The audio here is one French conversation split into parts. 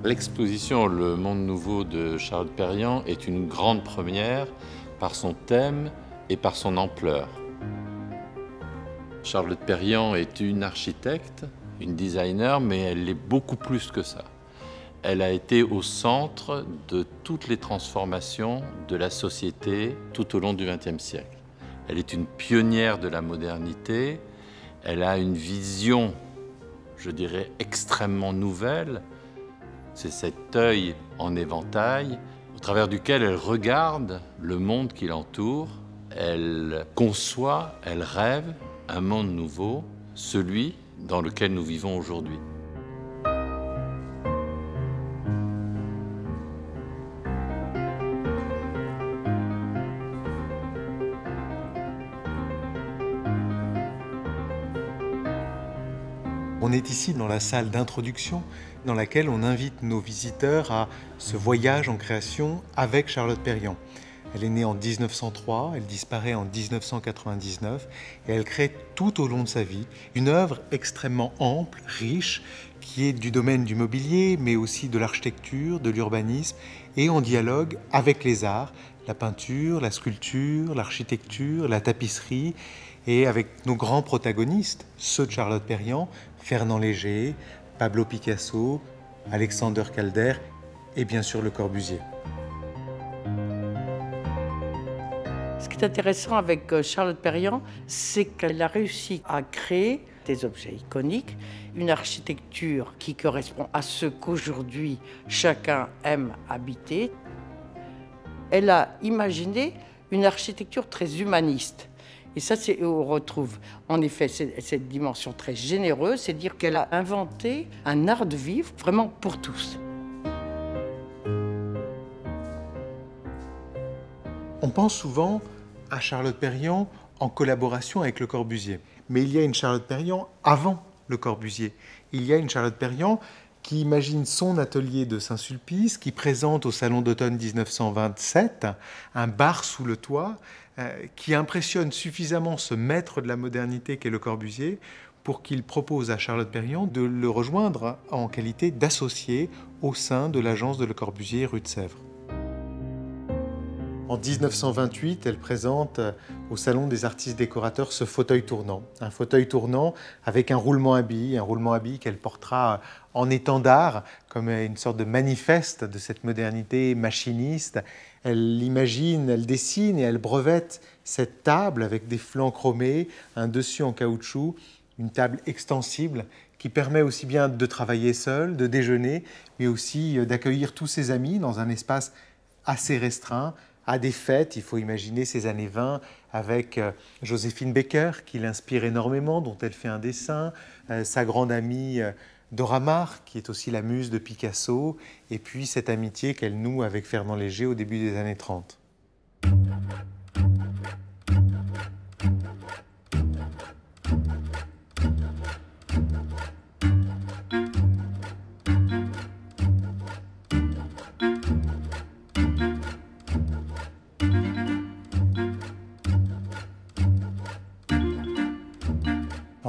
L'exposition Le Monde Nouveau de Charlotte Perriand est une grande première par son thème et par son ampleur. Charlotte Perriand est une architecte, une designer, mais elle est beaucoup plus que ça. Elle a été au centre de toutes les transformations de la société tout au long du XXe siècle. Elle est une pionnière de la modernité, elle a une vision, je dirais, extrêmement nouvelle. C'est cet œil en éventail au travers duquel elle regarde le monde qui l'entoure. Elle conçoit, elle rêve un monde nouveau, celui dans lequel nous vivons aujourd'hui. On est ici dans la salle d'introduction dans laquelle on invite nos visiteurs à ce voyage en création avec Charlotte Perriand. Elle est née en 1903, elle disparaît en 1999 et elle crée tout au long de sa vie une œuvre extrêmement ample, riche, qui est du domaine du mobilier mais aussi de l'architecture, de l'urbanisme et en dialogue avec les arts, la peinture, la sculpture, l'architecture, la tapisserie et avec nos grands protagonistes, ceux de Charlotte Perriand, Fernand Léger, Pablo Picasso, Alexander Calder et bien sûr Le Corbusier. Ce qui est intéressant avec Charlotte Perriand, c'est qu'elle a réussi à créer des objets iconiques, une architecture qui correspond à ce qu'aujourd'hui chacun aime habiter. Elle a imaginé une architecture très humaniste. Et ça, on retrouve en effet cette dimension très généreuse, c'est dire qu'elle a inventé un art de vivre vraiment pour tous. On pense souvent à Charlotte Perriand en collaboration avec Le Corbusier. Mais il y a une Charlotte Perriand avant Le Corbusier. Il y a une Charlotte Perriand qui imagine son atelier de Saint-Sulpice, qui présente au Salon d'automne 1927 un bar sous le toit, qui impressionne suffisamment ce maître de la modernité qu'est Le Corbusier pour qu'il propose à Charlotte Perriand de le rejoindre en qualité d'associé au sein de l'agence de Le Corbusier rue de Sèvres. En 1928, elle présente au Salon des artistes décorateurs ce fauteuil tournant. Un fauteuil tournant avec un roulement à billes qu'elle portera en étendard comme une sorte de manifeste de cette modernité machiniste. Elle l'imagine, elle dessine et elle brevette cette table avec des flancs chromés, un dessus en caoutchouc, une table extensible qui permet aussi bien de travailler seul, de déjeuner, mais aussi d'accueillir tous ses amis dans un espace assez restreint. À des fêtes, il faut imaginer ces années 20 avec Joséphine Baker qui l'inspire énormément, dont elle fait un dessin, sa grande amie Dora Maar qui est aussi la muse de Picasso, et puis cette amitié qu'elle noue avec Fernand Léger au début des années 30.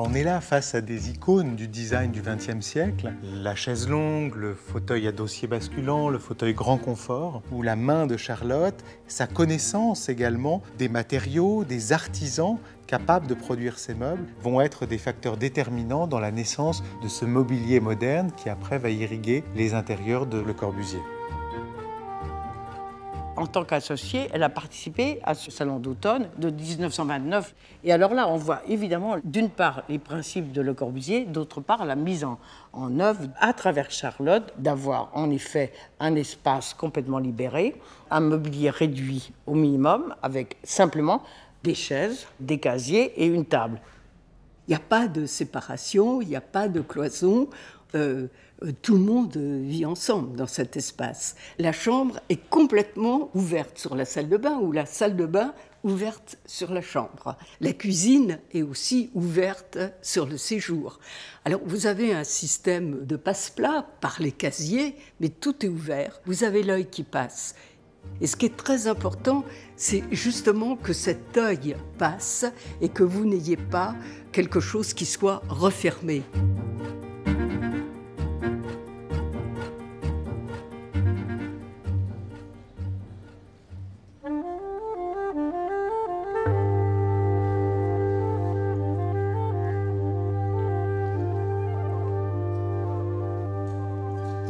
On est là face à des icônes du design du XXe siècle. La chaise longue, le fauteuil à dossier basculant, le fauteuil grand confort, où la main de Charlotte, sa connaissance également des matériaux, des artisans capables de produire ces meubles, vont être des facteurs déterminants dans la naissance de ce mobilier moderne qui après va irriguer les intérieurs de Le Corbusier. En tant qu'associée, elle a participé à ce salon d'automne de 1929. Et alors là, on voit évidemment, d'une part, les principes de Le Corbusier, d'autre part, la mise en œuvre à travers Charlotte, d'avoir en effet un espace complètement libéré, un mobilier réduit au minimum, avec simplement des chaises, des casiers et une table. Il n'y a pas de séparation, il n'y a pas de cloison. Tout le monde vit ensemble dans cet espace. La chambre est complètement ouverte sur la salle de bain ou la salle de bain ouverte sur la chambre. La cuisine est aussi ouverte sur le séjour. Alors vous avez un système de passe-plat par les casiers, mais tout est ouvert. Vous avez l'œil qui passe. Et ce qui est très important, c'est justement que cet œil passe et que vous n'ayez pas quelque chose qui soit refermé.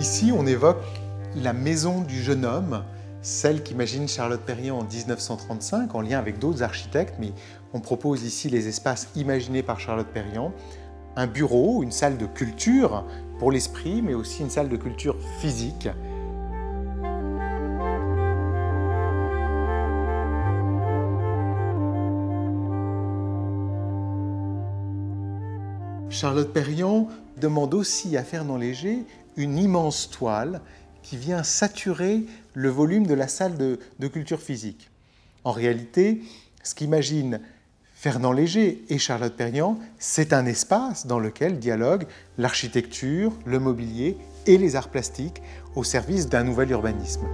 Ici, on évoque la maison du jeune homme, celle qu'imagine Charlotte Perriand en 1935, en lien avec d'autres architectes, mais on propose ici les espaces imaginés par Charlotte Perriand. Un bureau, une salle de culture pour l'esprit, mais aussi une salle de culture physique. Charlotte Perriand demande aussi à Fernand Léger une immense toile qui vient saturer le volume de la salle de culture physique. En réalité, ce qu'imagine Fernand Léger et Charlotte Perriand, c'est un espace dans lequel dialoguent l'architecture, le mobilier et les arts plastiques au service d'un nouvel urbanisme.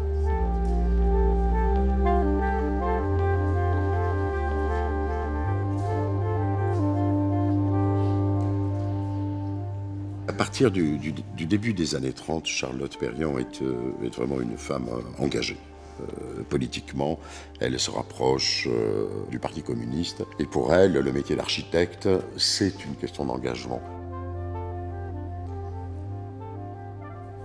À partir du début des années 30, Charlotte Perriand est vraiment une femme engagée. Politiquement, elle se rapproche du Parti communiste. Et pour elle, le métier d'architecte, c'est une question d'engagement.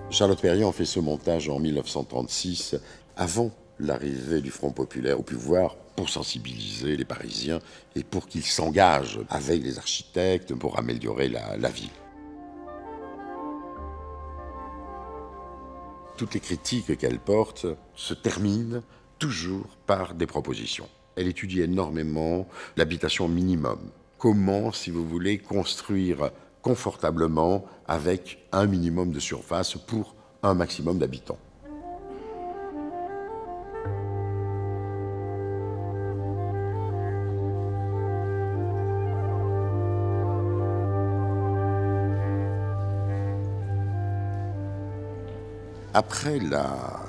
Charlotte Perriand fait ce montage en 1936, avant l'arrivée du Front populaire au pouvoir, pour sensibiliser les Parisiens et pour qu'ils s'engagent avec les architectes pour améliorer la ville. Toutes les critiques qu'elle porte se terminent toujours par des propositions. Elle étudie énormément l'habitation minimum. Comment, si vous voulez, construire confortablement avec un minimum de surface pour un maximum d'habitants. Après la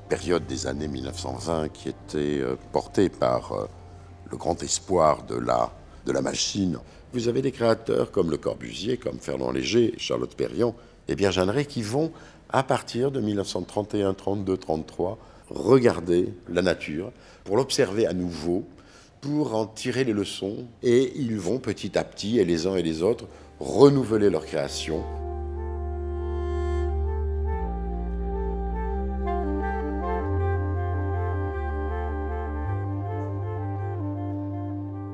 période des années 1920 qui était portée par le grand espoir de la machine, vous avez des créateurs comme Le Corbusier, comme Fernand Léger, Charlotte Perriand et Pierre Jeanneret qui vont, à partir de 1931, 32, 33, regarder la nature pour l'observer à nouveau, pour en tirer les leçons, et ils vont petit à petit, et les uns et les autres, renouveler leur création.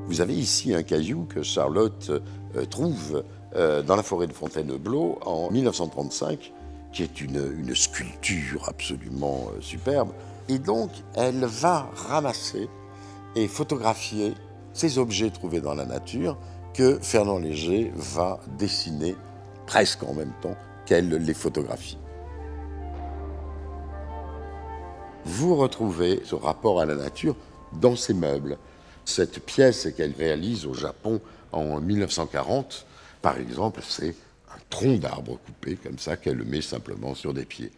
Vous avez ici un caillou que Charlotte trouve dans la forêt de Fontainebleau en 1935, qui est une sculpture absolument superbe. Et donc, elle va ramasser et photographier ces objets trouvés dans la nature que Fernand Léger va dessiner presque en même temps qu'elle les photographie. Vous retrouvez ce rapport à la nature dans ces meubles. Cette pièce qu'elle réalise au Japon en 1940, par exemple, c'est un tronc d'arbre coupé comme ça qu'elle met simplement sur des pieds.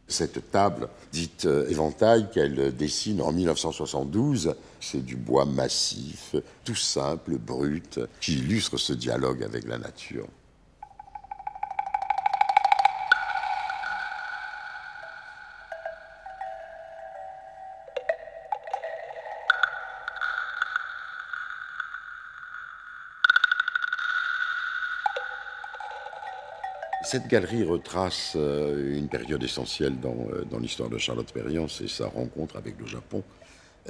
Cette table dite éventail qu'elle dessine en 1972, c'est du bois massif, tout simple, brut, qui illustre ce dialogue avec la nature. Cette galerie retrace une période essentielle dans l'histoire de Charlotte Perriand, c'est sa rencontre avec le Japon.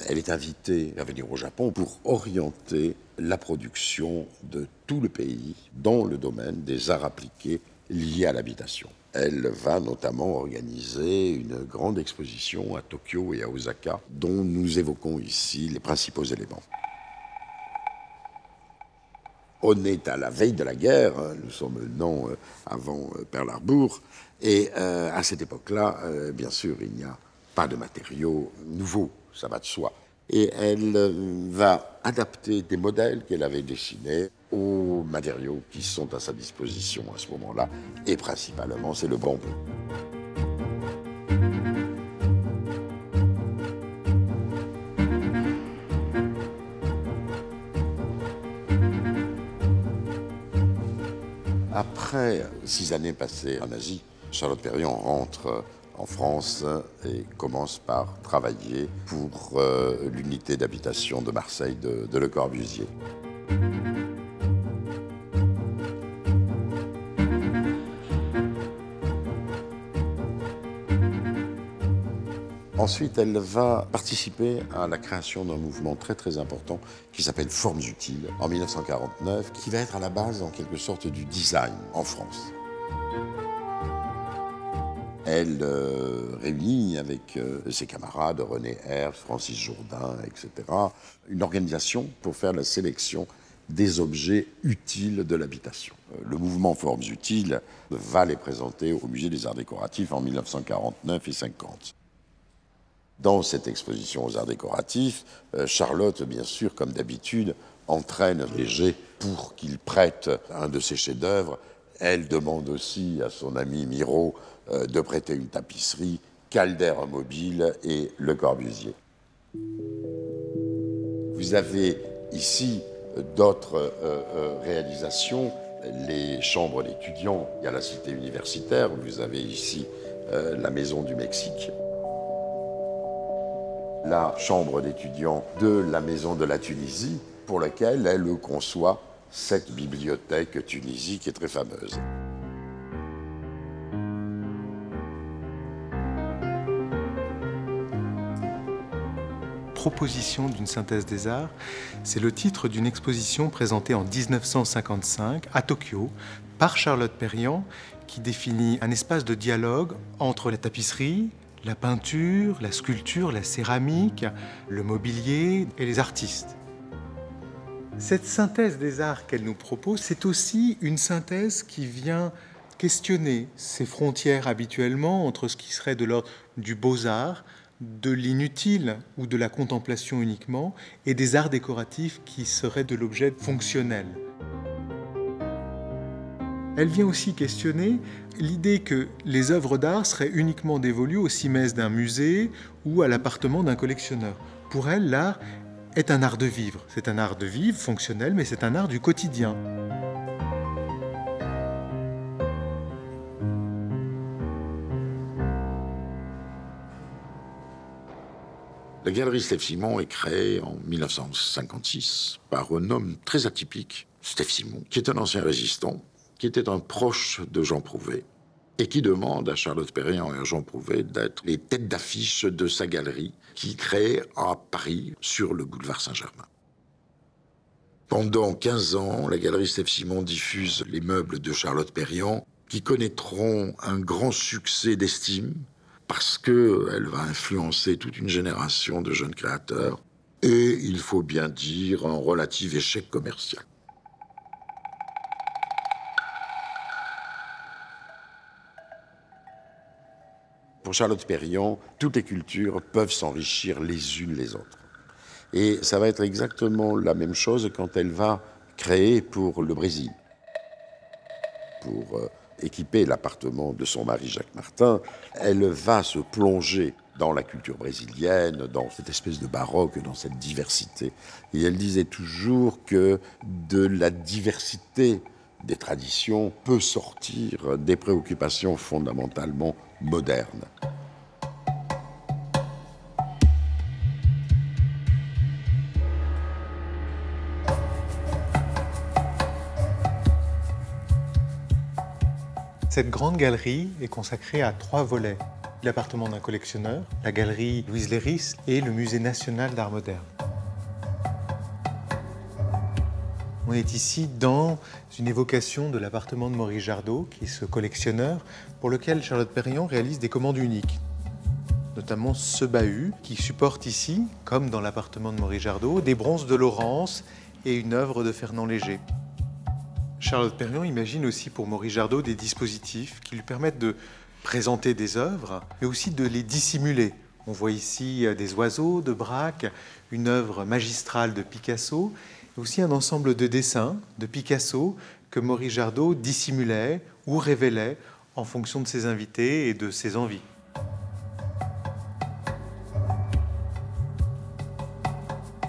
Elle est invitée à venir au Japon pour orienter la production de tout le pays dans le domaine des arts appliqués liés à l'habitation. Elle va notamment organiser une grande exposition à Tokyo et à Osaka, dont nous évoquons ici les principaux éléments. On est à la veille de la guerre, nous sommes non avant Pearl Harbor, et à cette époque-là, bien sûr, il n'y a pas de matériaux nouveaux, ça va de soi. Et elle va adapter des modèles qu'elle avait dessinés aux matériaux qui sont à sa disposition à ce moment-là, et principalement, c'est le bambou. Après 6 années passées en Asie, Charlotte Perriand rentre en France et commence par travailler pour l'unité d'habitation de Marseille de Le Corbusier. Ensuite, elle va participer à la création d'un mouvement très important qui s'appelle Formes utiles en 1949, qui va être à la base en quelque sorte du design en France. Elle réunit avec ses camarades René Herve, Francis Jourdain, etc., une organisation pour faire la sélection des objets utiles de l'habitation. Le mouvement Formes utiles va les présenter au Musée des Arts décoratifs en 1949 et 50. Dans cette exposition aux arts décoratifs, Charlotte, bien sûr, comme d'habitude, entraîne Léger pour qu'il prête un de ses chefs-d'œuvre. Elle demande aussi à son ami Miro de prêter une tapisserie, Calder mobile et Le Corbusier. Vous avez ici d'autres réalisations, les chambres d'étudiants. Il y a la cité universitaire, vous avez ici la Maison du Mexique, la chambre d'étudiants de la Maison de la Tunisie, pour laquelle elle conçoit cette bibliothèque Tunisie qui est très fameuse. Proposition d'une synthèse des arts, c'est le titre d'une exposition présentée en 1955 à Tokyo par Charlotte Perriand, qui définit un espace de dialogue entre la tapisserie, la peinture, la sculpture, la céramique, le mobilier et les artistes. Cette synthèse des arts qu'elle nous propose, c'est aussi une synthèse qui vient questionner ces frontières habituellement entre ce qui serait de l'ordre du beaux-arts, de l'inutile ou de la contemplation uniquement, et des arts décoratifs qui seraient de l'objet fonctionnel. Elle vient aussi questionner l'idée que les œuvres d'art seraient uniquement dévolues aux cimaises d'un musée ou à l'appartement d'un collectionneur. Pour elle, l'art est un art de vivre. C'est un art de vivre fonctionnel, mais c'est un art du quotidien. La galerie Stephe Simon est créée en 1956 par un homme très atypique, Stephe Simon, qui est un ancien résistant, qui était un proche de Jean Prouvé, et qui demande à Charlotte Perriand et à Jean Prouvé d'être les têtes d'affiche de sa galerie, qu'il crée à Paris, sur le boulevard Saint-Germain. Pendant 15 ans, la galerie Stephe Simon diffuse les meubles de Charlotte Perriand, qui connaîtront un grand succès d'estime, parce qu'elle va influencer toute une génération de jeunes créateurs, et, il faut bien dire, un relatif échec commercial. Pour Charlotte Perriand, toutes les cultures peuvent s'enrichir les unes les autres. Et ça va être exactement la même chose quand elle va créer pour le Brésil. Pour équiper l'appartement de son mari Jacques Martin, elle va se plonger dans la culture brésilienne, dans cette espèce de baroque, dans cette diversité. Et elle disait toujours que de la diversité des traditions peut sortir des préoccupations fondamentalement modernes. Cette grande galerie est consacrée à 3 volets. L'appartement d'un collectionneur, la galerie Louise Léris et le Musée national d'art moderne. On est ici dans une évocation de l'appartement de Maurice Jardot, qui est ce collectionneur, pour lequel Charlotte Perriand réalise des commandes uniques. Notamment ce bahut qui supporte ici, comme dans l'appartement de Maurice Jardot, des bronzes de Laurence et une œuvre de Fernand Léger. Charlotte Perriand imagine aussi pour Maurice Jardot des dispositifs qui lui permettent de présenter des œuvres, mais aussi de les dissimuler. On voit ici des oiseaux de Braque, une œuvre magistrale de Picasso, et aussi un ensemble de dessins de Picasso que Maurice Jardot dissimulait ou révélait en fonction de ses invités et de ses envies.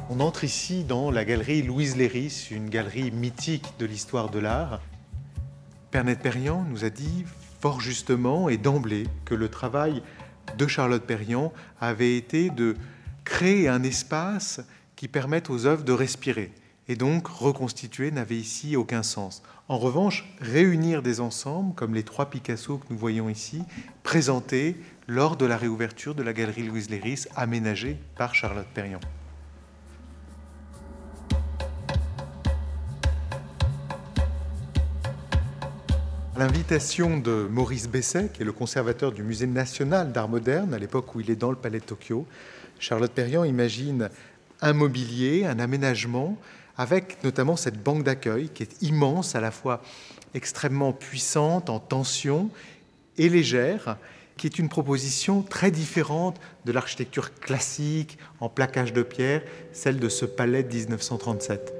On entre ici dans la galerie Louise Léris, une galerie mythique de l'histoire de l'art. Pernette Perriand nous a dit fort justement et d'emblée que le travail de Charlotte Perriand avait été de créer un espace qui permette aux œuvres de respirer. Et donc, reconstituer n'avait ici aucun sens. En revanche, réunir des ensembles, comme les 3 Picasso que nous voyons ici, présenter lors de la réouverture de la galerie Louise Léris, aménagée par Charlotte Perriand. À l'invitation de Maurice Besset, qui est le conservateur du Musée national d'art moderne, à l'époque où il est dans le Palais de Tokyo, Charlotte Perriand imagine un mobilier, un aménagement, avec notamment cette banque d'accueil qui est immense, à la fois extrêmement puissante, en tension et légère, qui est une proposition très différente de l'architecture classique en plaquage de pierre, celle de ce palais de 1937.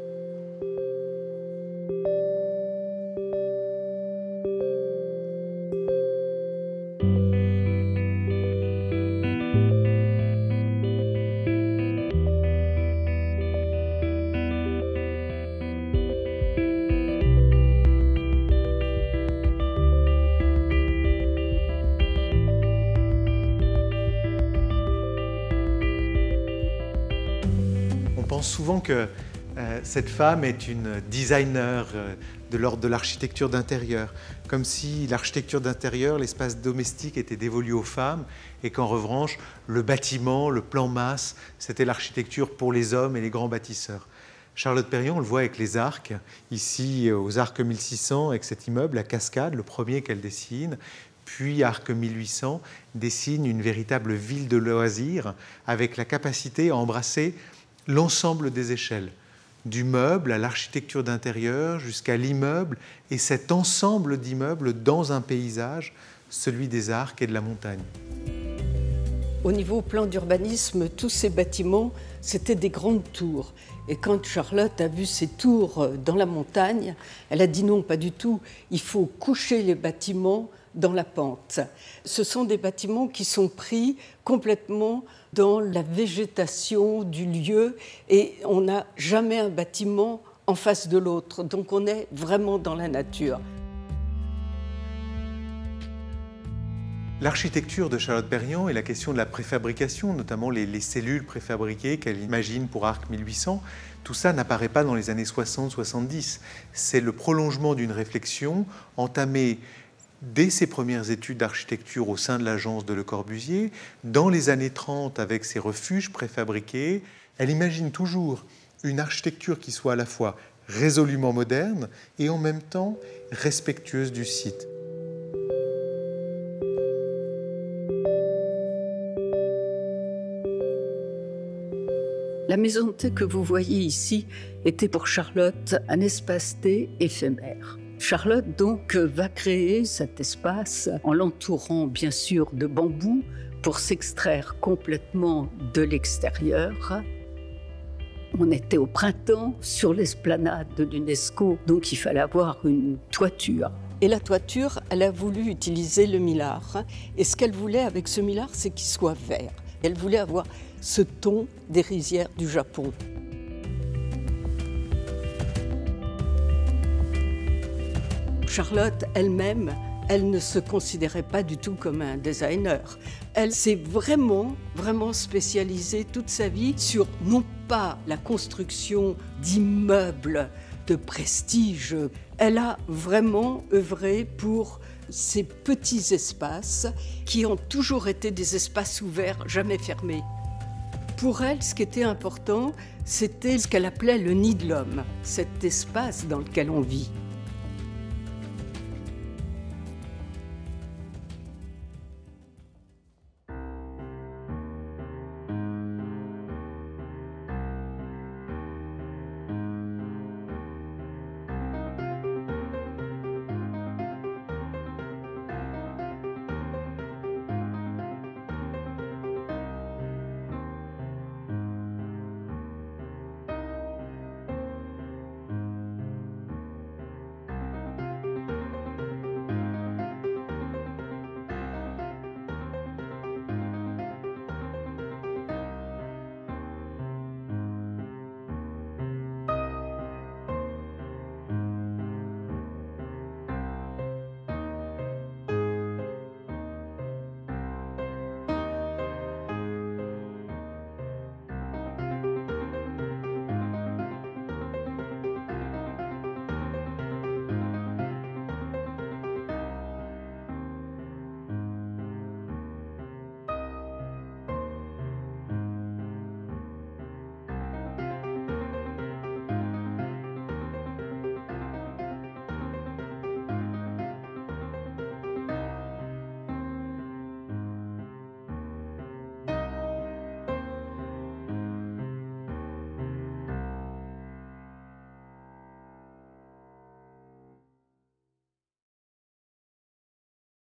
On pense souvent que cette femme est une designer de l'ordre de l'architecture d'intérieur, comme si l'architecture d'intérieur, l'espace domestique était dévolu aux femmes et qu'en revanche, le bâtiment, le plan masse, c'était l'architecture pour les hommes et les grands bâtisseurs. Charlotte Perriand, on le voit avec les arcs, ici aux Arcs 1600, avec cet immeuble, la Cascade, le premier qu'elle dessine, puis Arc 1800, dessine une véritable ville de loisirs avec la capacité à embrasser l'ensemble des échelles, du meuble à l'architecture d'intérieur jusqu'à l'immeuble et cet ensemble d'immeubles dans un paysage, celui des arcs et de la montagne. Au niveau plan d'urbanisme, tous ces bâtiments, c'était des grandes tours. Et quand Charlotte a vu ces tours dans la montagne, elle a dit non, pas du tout, il faut coucher les bâtiments dans la pente. Ce sont des bâtiments qui sont pris complètement dans la végétation du lieu et on n'a jamais un bâtiment en face de l'autre. Donc on est vraiment dans la nature. L'architecture de Charlotte Perriand et la question de la préfabrication, notamment les cellules préfabriquées qu'elle imagine pour Arc 1800, tout ça n'apparaît pas dans les années 60-70. C'est le prolongement d'une réflexion entamée dès ses premières études d'architecture au sein de l'agence de Le Corbusier, dans les années 30 avec ses refuges préfabriqués. Elle imagine toujours une architecture qui soit à la fois résolument moderne et en même temps respectueuse du site. La maison de thé que vous voyez ici était pour Charlotte un espace thé éphémère. Charlotte donc va créer cet espace en l'entourant bien sûr de bambou pour s'extraire complètement de l'extérieur. On était au printemps sur l'esplanade de l'UNESCO, donc il fallait avoir une toiture. Et la toiture, elle a voulu utiliser le millard. Et ce qu'elle voulait avec ce millard, c'est qu'il soit vert. Elle voulait avoir ce ton des rizières du Japon. Charlotte elle-même, elle ne se considérait pas du tout comme un designer. Elle s'est vraiment spécialisée toute sa vie sur non pas la construction d'immeubles de prestige. Elle a vraiment œuvré pour ces petits espaces qui ont toujours été des espaces ouverts, jamais fermés. Pour elle, ce qui était important, c'était ce qu'elle appelait le nid de l'homme, cet espace dans lequel on vit.